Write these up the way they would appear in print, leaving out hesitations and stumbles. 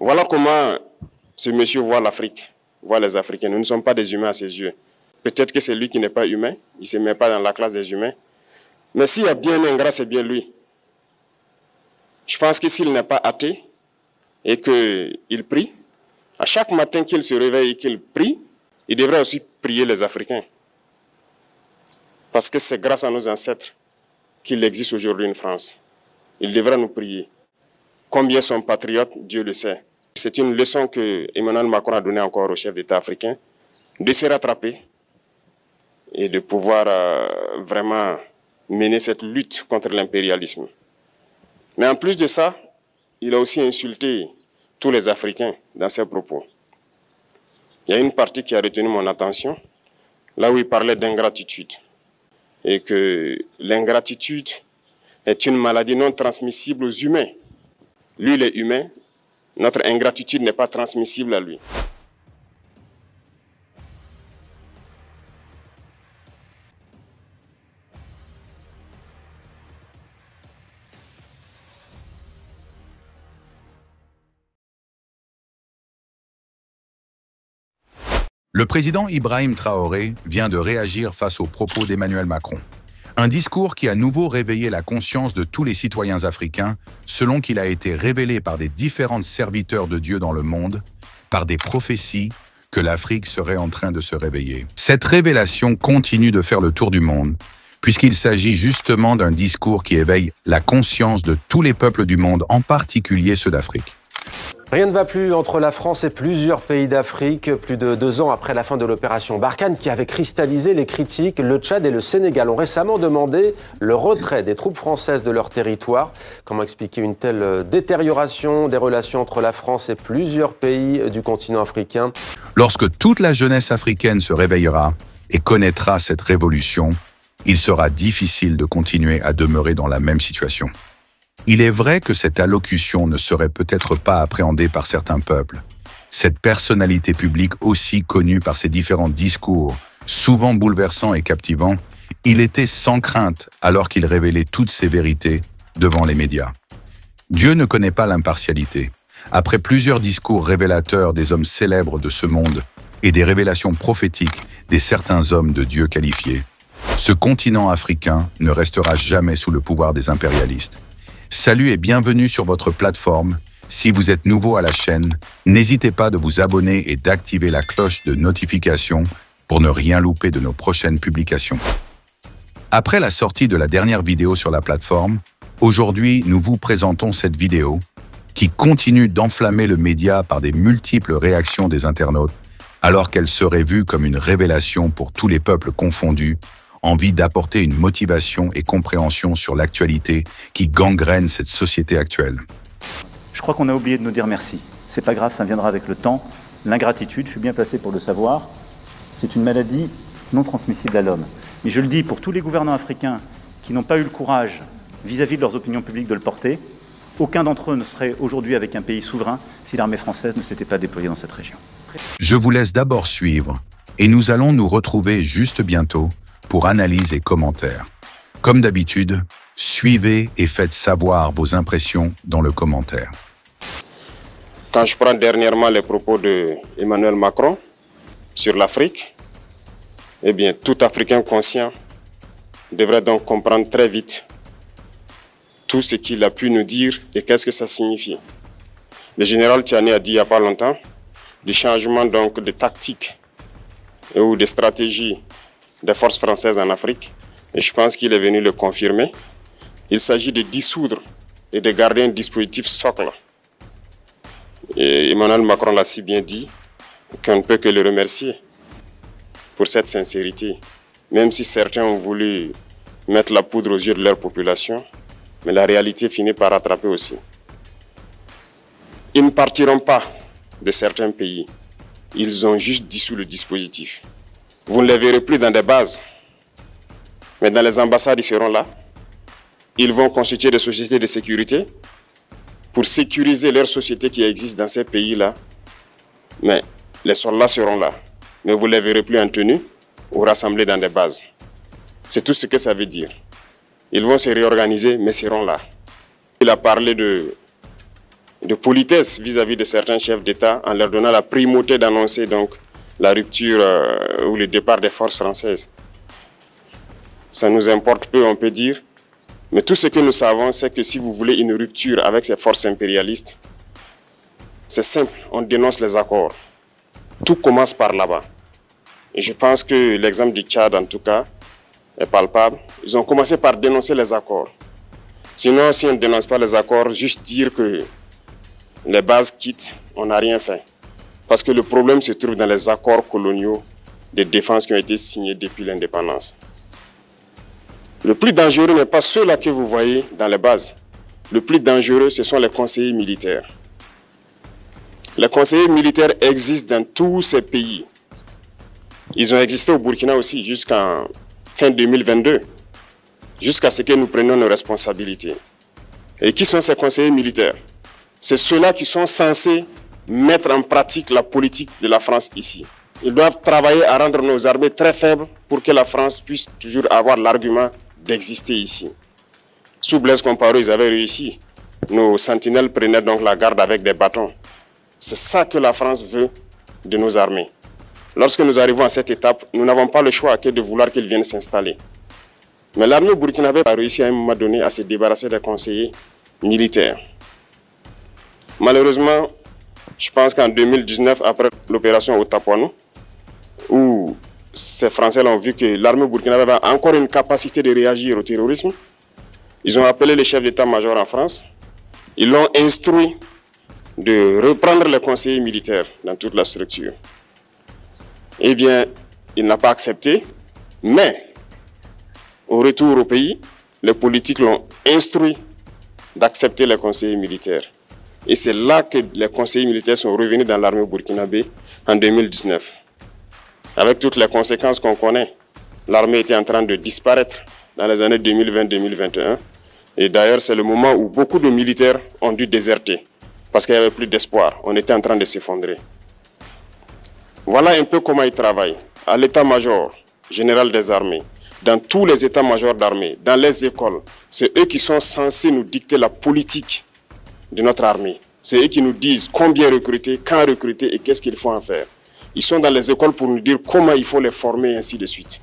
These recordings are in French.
Voilà comment ce monsieur voit l'Afrique, voit les Africains. Nous ne sommes pas des humains à ses yeux. Peut-être que c'est lui qui n'est pas humain, il ne se met pas dans la classe des humains. Mais s'il y a bien un ingrat, c'est bien lui. Je pense que s'il n'est pas athée et qu'il prie, à chaque matin qu'il se réveille et qu'il prie, il devrait aussi prier les Africains. Parce que c'est grâce à nos ancêtres qu'il existe aujourd'hui une France. Il devrait nous prier. Combien sont patriotes, Dieu le sait. C'est une leçon que Emmanuel Macron a donnée encore au chef d'État africain, de se rattraper et de pouvoir vraiment mener cette lutte contre l'impérialisme. Mais en plus de ça, il a aussi insulté tous les Africains dans ses propos. Il y a une partie qui a retenu mon attention, là où il parlait d'ingratitude. Et que l'ingratitude est une maladie non transmissible aux humains. Lui, il est humain, notre ingratitude n'est pas transmissible à lui. Le président Ibrahim Traoré vient de réagir face aux propos d'Emmanuel Macron. Un discours qui a à nouveau réveillé la conscience de tous les citoyens africains, selon qu'il a été révélé par des différents serviteurs de Dieu dans le monde, par des prophéties, que l'Afrique serait en train de se réveiller. Cette révélation continue de faire le tour du monde, puisqu'il s'agit justement d'un discours qui éveille la conscience de tous les peuples du monde, en particulier ceux d'Afrique. Rien ne va plus entre la France et plusieurs pays d'Afrique. Plus de 2 ans après la fin de l'opération Barkhane qui avait cristallisé les critiques, le Tchad et le Sénégal ont récemment demandé le retrait des troupes françaises de leur territoire. Comment expliquer une telle détérioration des relations entre la France et plusieurs pays du continent africain? Lorsque toute la jeunesse africaine se réveillera et connaîtra cette révolution, il sera difficile de continuer à demeurer dans la même situation. Il est vrai que cette allocution ne serait peut-être pas appréhendée par certains peuples. Cette personnalité publique aussi connue par ses différents discours, souvent bouleversants et captivants, il était sans crainte alors qu'il révélait toutes ses vérités devant les médias. Dieu ne connaît pas l'impartialité. Après plusieurs discours révélateurs des hommes célèbres de ce monde et des révélations prophétiques des certains hommes de Dieu qualifiés, ce continent africain ne restera jamais sous le pouvoir des impérialistes. Salut et bienvenue sur votre plateforme. Si vous êtes nouveau à la chaîne, n'hésitez pas de vous abonner et d'activer la cloche de notification pour ne rien louper de nos prochaines publications. Après la sortie de la dernière vidéo sur la plateforme, aujourd'hui nous vous présentons cette vidéo qui continue d'enflammer le média par des multiples réactions des internautes, alors qu'elle serait vue comme une révélation pour tous les peuples confondus, envie d'apporter une motivation et compréhension sur l'actualité qui gangrène cette société actuelle. Je crois qu'on a oublié de nous dire merci. C'est pas grave, ça viendra avec le temps. L'ingratitude, je suis bien placé pour le savoir, c'est une maladie non transmissible à l'homme. Mais je le dis pour tous les gouvernants africains qui n'ont pas eu le courage vis-à-vis de leurs opinions publiques de le porter, aucun d'entre eux ne serait aujourd'hui avec un pays souverain si l'armée française ne s'était pas déployée dans cette région. Je vous laisse d'abord suivre et nous allons nous retrouver juste bientôt pour analyse et commentaires. Comme d'habitude, suivez et faites savoir vos impressions dans le commentaire. Quand je prends dernièrement les propos d'Emmanuel Macron sur l'Afrique, eh bien, tout Africain conscient devrait donc comprendre très vite tout ce qu'il a pu nous dire et qu'est-ce que ça signifie. Le général Tiani a dit il n'y a pas longtemps du changement donc de tactique ou de stratégie des forces françaises en Afrique, et je pense qu'il est venu le confirmer. Il s'agit de dissoudre et de garder un dispositif socle. Et Emmanuel Macron l'a si bien dit qu'on ne peut que le remercier pour cette sincérité, même si certains ont voulu mettre la poudre aux yeux de leur population, mais la réalité finit par rattraper aussi. Ils ne partiront pas de certains pays, ils ont juste dissous le dispositif. Vous ne les verrez plus dans des bases, mais dans les ambassades, ils seront là. Ils vont constituer des sociétés de sécurité pour sécuriser leurs sociétés qui existent dans ces pays-là. Mais les soldats seront là, mais vous ne les verrez plus en tenue ou rassemblés dans des bases. C'est tout ce que ça veut dire. Ils vont se réorganiser, mais seront là. Il a parlé de de politesse vis-à-vis de certains chefs d'État en leur donnant la primauté d'annoncer donc la rupture ou le départ des forces françaises. Ça nous importe peu, on peut dire, mais tout ce que nous savons, c'est que si vous voulez une rupture avec ces forces impérialistes, c'est simple, on dénonce les accords. Tout commence par là-bas. Et je pense que l'exemple du Tchad, en tout cas, est palpable. Ils ont commencé par dénoncer les accords. Sinon, si on ne dénonce pas les accords, juste dire que les bases quittent, on n'a rien fait. Parce que le problème se trouve dans les accords coloniaux de défense qui ont été signés depuis l'indépendance. Le plus dangereux n'est pas ceux-là que vous voyez dans les bases. Le plus dangereux, ce sont les conseillers militaires. Les conseillers militaires existent dans tous ces pays. Ils ont existé au Burkina aussi jusqu'en fin 2022, jusqu'à ce que nous prenions nos responsabilités. Et qui sont ces conseillers militaires? C'est ceux-là qui sont censés mettre en pratique la politique de la France ici. Ils doivent travailler à rendre nos armées très faibles pour que la France puisse toujours avoir l'argument d'exister ici. Sous Blaise Compaoré, ils avaient réussi. Nos sentinelles prenaient donc la garde avec des bâtons. C'est ça que la France veut de nos armées. Lorsque nous arrivons à cette étape, nous n'avons pas le choix que de vouloir qu'ils viennent s'installer. Mais l'armée burkinabé a réussi à un moment donné à se débarrasser des conseillers militaires. Malheureusement, je pense qu'en 2019, après l'opération au Tapuanou, où ces Français ont vu que l'armée burkinabé avait encore une capacité de réagir au terrorisme, ils ont appelé les chefs d'état-major en France, ils l'ont instruit de reprendre les conseillers militaires dans toute la structure. Eh bien, il n'a pas accepté, mais au retour au pays, les politiques l'ont instruit d'accepter les conseillers militaires. Et c'est là que les conseillers militaires sont revenus dans l'armée burkinabé en 2019. Avec toutes les conséquences qu'on connaît, l'armée était en train de disparaître dans les années 2020-2021. Et d'ailleurs, c'est le moment où beaucoup de militaires ont dû déserter parce qu'il n'y avait plus d'espoir. On était en train de s'effondrer. Voilà un peu comment ils travaillent. À l'état-major général des armées, dans tous les états-majors d'armée, dans les écoles, c'est eux qui sont censés nous dicter la politique de notre armée. C'est eux qui nous disent combien recruter, quand recruter et qu'est-ce qu'il faut en faire. Ils sont dans les écoles pour nous dire comment il faut les former et ainsi de suite.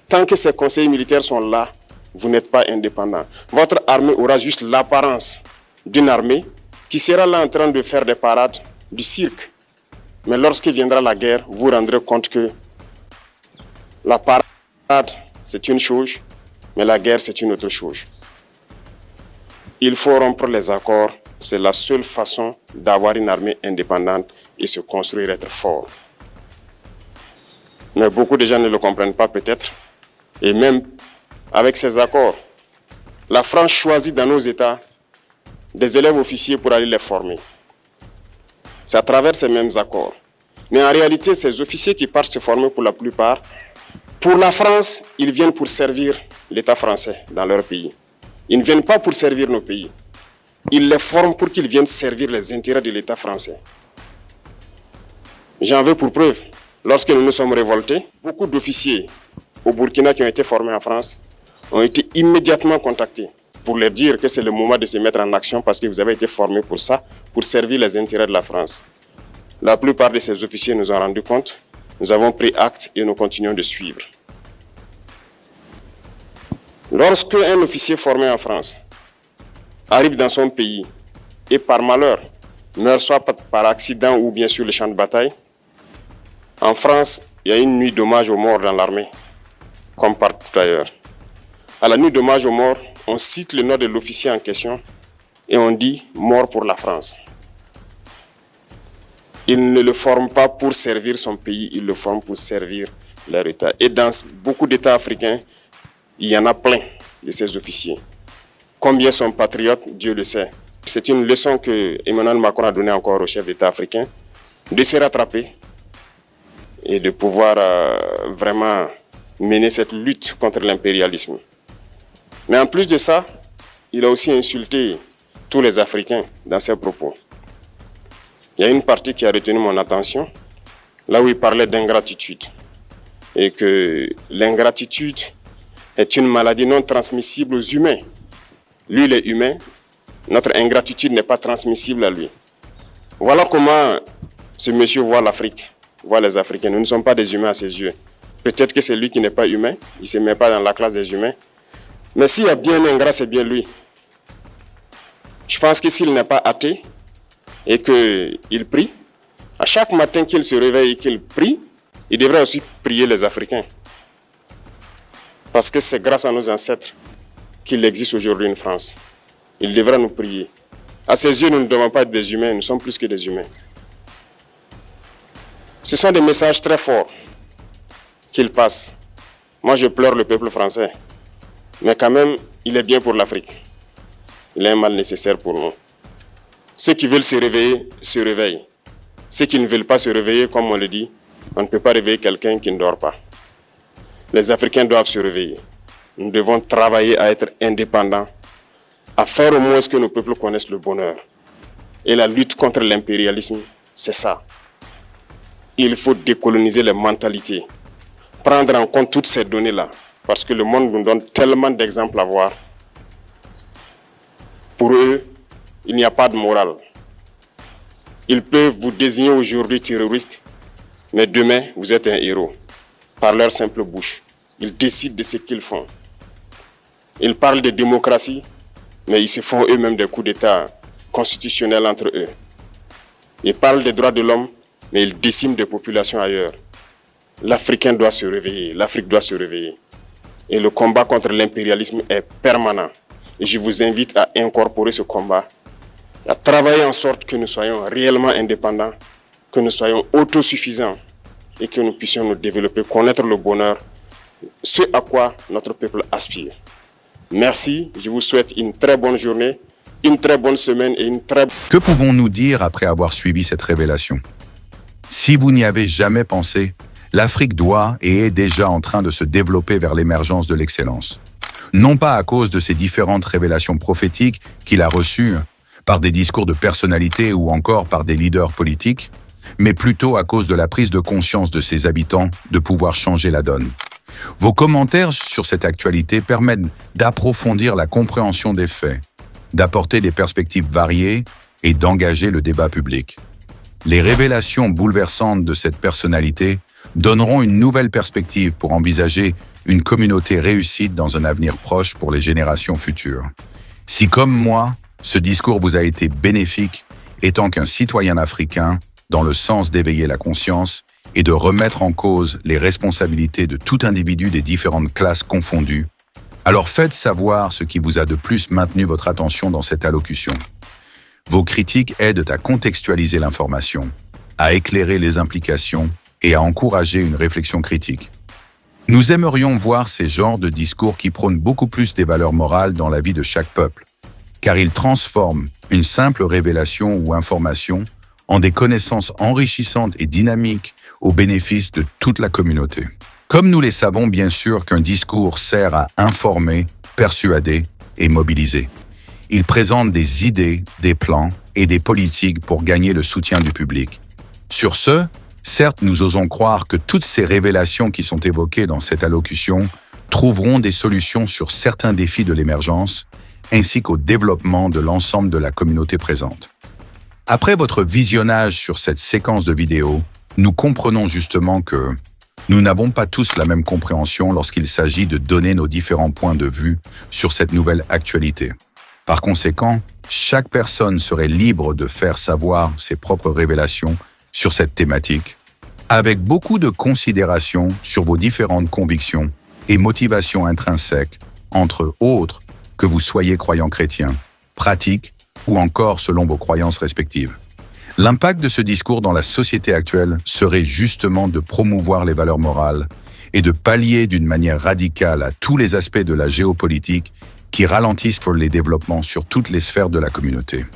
Tant que ces conseillers militaires sont là, vous n'êtes pas indépendant. Votre armée aura juste l'apparence d'une armée qui sera là en train de faire des parades, du cirque. Mais lorsqu'il viendra la guerre, vous vous rendrez compte que la parade, c'est une chose, mais la guerre, c'est une autre chose. Il faut rompre les accords. C'est la seule façon d'avoir une armée indépendante et se construire, être fort. Mais beaucoup de gens ne le comprennent pas peut-être. Et même avec ces accords, la France choisit dans nos États des élèves officiers pour aller les former. C'est à travers ces mêmes accords. Mais en réalité, ces officiers qui partent se former pour la plupart, pour la France, ils viennent pour servir l'État français dans leur pays. Ils ne viennent pas pour servir nos pays. Ils les forment pour qu'ils viennent servir les intérêts de l'État français. J'en veux pour preuve. Lorsque nous nous sommes révoltés, beaucoup d'officiers au Burkina qui ont été formés en France ont été immédiatement contactés pour leur dire que c'est le moment de se mettre en action parce que vous avez été formés pour ça, pour servir les intérêts de la France. La plupart de ces officiers nous ont rendu compte, nous avons pris acte et nous continuons de suivre. Lorsque un officier formé en France arrive dans son pays et par malheur meurt soit par accident ou bien sur le champ de bataille, en France, il y a une nuit d'hommage aux morts dans l'armée, comme partout ailleurs. À la nuit d'hommage aux morts, on cite le nom de l'officier en question et on dit « mort pour la France ». Ils ne le forment pas pour servir son pays, ils le forment pour servir leur État. Et dans beaucoup d'États africains, il y en a plein de ces officiers. Combien sont patriotes, Dieu le sait. C'est une leçon que Emmanuel Macron a donnée encore aux chefs d'État africains, de se rattraper et de pouvoir vraiment mener cette lutte contre l'impérialisme. Mais en plus de ça, il a aussi insulté tous les Africains dans ses propos. Il y a une partie qui a retenu mon attention, là où il parlait d'ingratitude. Et que l'ingratitude est une maladie non transmissible aux humains. Lui, il est humain, Notre ingratitude n'est pas transmissible à lui. Voilà comment ce monsieur voit l'Afrique, voit les Africains. Nous ne sommes pas des humains à ses yeux. Peut-être que c'est lui qui n'est pas humain, il ne se met pas dans la classe des humains. Mais s'il y a bien un ingrat, c'est bien lui. Je pense que s'il n'est pas athée et qu'il prie, à chaque matin qu'il se réveille et qu'il prie, il devrait aussi prier les Africains. Parce que c'est grâce à nos ancêtres qu'il existe aujourd'hui une France. Il devrait nous prier. À ses yeux, nous ne devons pas être des humains, nous sommes plus que des humains. Ce sont des messages très forts qu'il passe. Moi, je pleure le peuple français. Mais quand même, il est bien pour l'Afrique. Il est un mal nécessaire pour nous. Ceux qui veulent se réveiller, se réveillent. Ceux qui ne veulent pas se réveiller, comme on le dit, on ne peut pas réveiller quelqu'un qui ne dort pas. Les Africains doivent se réveiller. Nous devons travailler à être indépendants, à faire au moins ce que nos peuples connaissent le bonheur. Et la lutte contre l'impérialisme, c'est ça. Il faut décoloniser les mentalités, prendre en compte toutes ces données-là, parce que le monde nous donne tellement d'exemples à voir. Pour eux, il n'y a pas de morale. Ils peuvent vous désigner aujourd'hui terroriste, mais demain, vous êtes un héros. Par leur simple bouche, ils décident de ce qu'ils font. Ils parlent de démocratie, mais ils se font eux-mêmes des coups d'État constitutionnels entre eux. Ils parlent des droits de l'homme, mais ils déciment des populations ailleurs. L'Africain doit se réveiller, l'Afrique doit se réveiller. Et le combat contre l'impérialisme est permanent. Et je vous invite à incorporer ce combat, à travailler en sorte que nous soyons réellement indépendants, que nous soyons autosuffisants et que nous puissions nous développer, connaître le bonheur, ce à quoi notre peuple aspire. Merci, je vous souhaite une très bonne journée, une très bonne semaine et une très... Que pouvons-nous dire après avoir suivi cette révélation? Si vous n'y avez jamais pensé, l'Afrique doit et est déjà en train de se développer vers l'émergence de l'excellence. Non pas à cause de ces différentes révélations prophétiques qu'il a reçues par des discours de personnalité ou encore par des leaders politiques, mais plutôt à cause de la prise de conscience de ses habitants de pouvoir changer la donne. Vos commentaires sur cette actualité permettent d'approfondir la compréhension des faits, d'apporter des perspectives variées et d'engager le débat public. Les révélations bouleversantes de cette personnalité donneront une nouvelle perspective pour envisager une communauté réussite dans un avenir proche pour les générations futures. Si, comme moi, ce discours vous a été bénéfique, étant qu'un citoyen africain, dans le sens d'éveiller la conscience et de remettre en cause les responsabilités de tout individu des différentes classes confondues, alors faites savoir ce qui vous a de plus maintenu votre attention dans cette allocution. Vos critiques aident à contextualiser l'information, à éclairer les implications et à encourager une réflexion critique. Nous aimerions voir ces genres de discours qui prônent beaucoup plus des valeurs morales dans la vie de chaque peuple, car ils transforment une simple révélation ou information en des connaissances enrichissantes et dynamiques au bénéfice de toute la communauté. Comme nous les savons bien sûr qu'un discours sert à informer, persuader et mobiliser. Il présente des idées, des plans et des politiques pour gagner le soutien du public. Sur ce, certes, nous osons croire que toutes ces révélations qui sont évoquées dans cette allocution trouveront des solutions sur certains défis de l'émergence, ainsi qu'au développement de l'ensemble de la communauté présente. Après votre visionnage sur cette séquence de vidéos, nous comprenons justement que nous n'avons pas tous la même compréhension lorsqu'il s'agit de donner nos différents points de vue sur cette nouvelle actualité. Par conséquent, chaque personne serait libre de faire savoir ses propres révélations sur cette thématique, avec beaucoup de considération sur vos différentes convictions et motivations intrinsèques, entre autres que vous soyez croyant chrétien, pratique ou encore selon vos croyances respectives. L'impact de ce discours dans la société actuelle serait justement de promouvoir les valeurs morales et de pallier d'une manière radicale à tous les aspects de la géopolitique qui ralentissent pour les développements sur toutes les sphères de la communauté.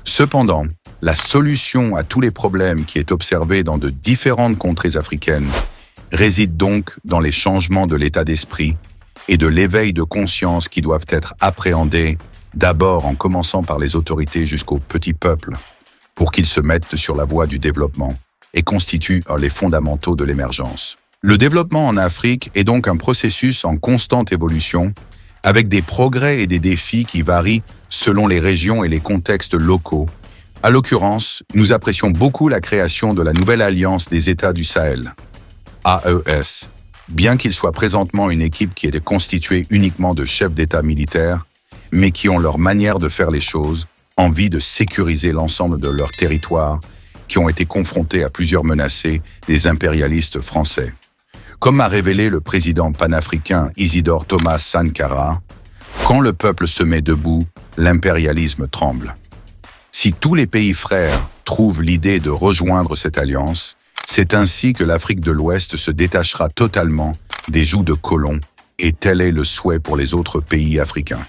Cependant, la solution à tous les problèmes qui est observée dans de différentes contrées africaines réside donc dans les changements de l'état d'esprit et de l'éveil de conscience qui doivent être appréhendés d'abord en commençant par les autorités jusqu'au petit peuple, pour qu'ils se mettent sur la voie du développement et constituent les fondamentaux de l'émergence. Le développement en Afrique est donc un processus en constante évolution, avec des progrès et des défis qui varient selon les régions et les contextes locaux. À l'occurrence, nous apprécions beaucoup la création de la nouvelle Alliance des États du Sahel, AES, bien qu'il soit présentement une équipe qui est constituée uniquement de chefs d'État militaires, mais qui ont leur manière de faire les choses, envie de sécuriser l'ensemble de leur territoire, qui ont été confrontés à plusieurs menacés des impérialistes français. Comme a révélé le président panafricain Isidore Thomas Sankara, quand le peuple se met debout, l'impérialisme tremble. Si tous les pays frères trouvent l'idée de rejoindre cette alliance, c'est ainsi que l'Afrique de l'Ouest se détachera totalement des jougs de colons, et tel est le souhait pour les autres pays africains.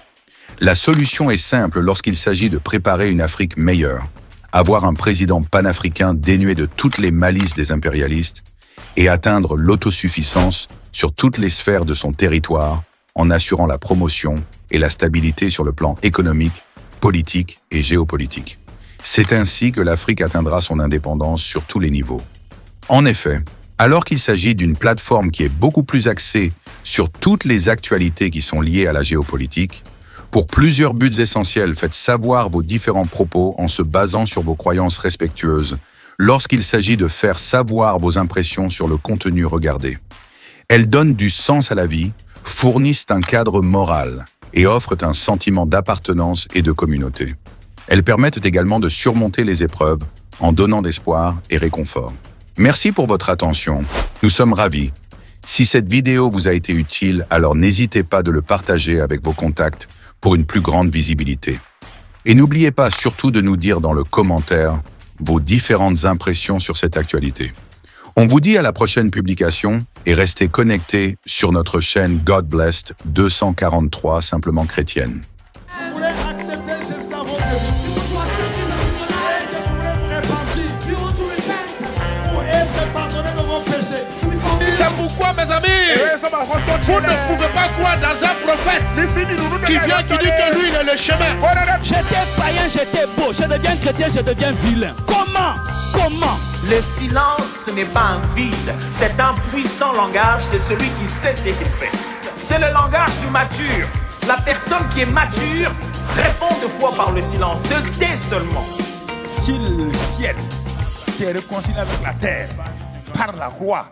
La solution est simple lorsqu'il s'agit de préparer une Afrique meilleure, avoir un président panafricain dénué de toutes les malices des impérialistes et atteindre l'autosuffisance sur toutes les sphères de son territoire en assurant la promotion et la stabilité sur le plan économique, politique et géopolitique. C'est ainsi que l'Afrique atteindra son indépendance sur tous les niveaux. En effet, alors qu'il s'agit d'une plateforme qui est beaucoup plus axée sur toutes les actualités qui sont liées à la géopolitique, pour plusieurs buts essentiels, faites savoir vos différents propos en se basant sur vos croyances respectueuses lorsqu'il s'agit de faire savoir vos impressions sur le contenu regardé. Elles donnent du sens à la vie, fournissent un cadre moral et offrent un sentiment d'appartenance et de communauté. Elles permettent également de surmonter les épreuves en donnant d'espoir et réconfort. Merci pour votre attention. Nous sommes ravis. Si cette vidéo vous a été utile, alors n'hésitez pas de le partager avec vos contacts pour une plus grande visibilité. Et n'oubliez pas surtout de nous dire dans le commentaire vos différentes impressions sur cette actualité. On vous dit à la prochaine publication et restez connectés sur notre chaîne God Blessed 243 Simplement Chrétienne. C'est pourquoi, mes amis, vous ne pouvez pas croire dans un prophète qui vient, qui dit que lui, il est le chemin. J'étais païen, j'étais beau. Je deviens chrétien, je deviens vilain. Comment? Le silence n'est pas un vide, c'est un puissant langage de celui qui sait ce qu'il fait. C'est le langage du mature. La personne qui est mature répond de foi par le silence, se tait seulement. Si le ciel s'est réconcilié avec la terre par la croix,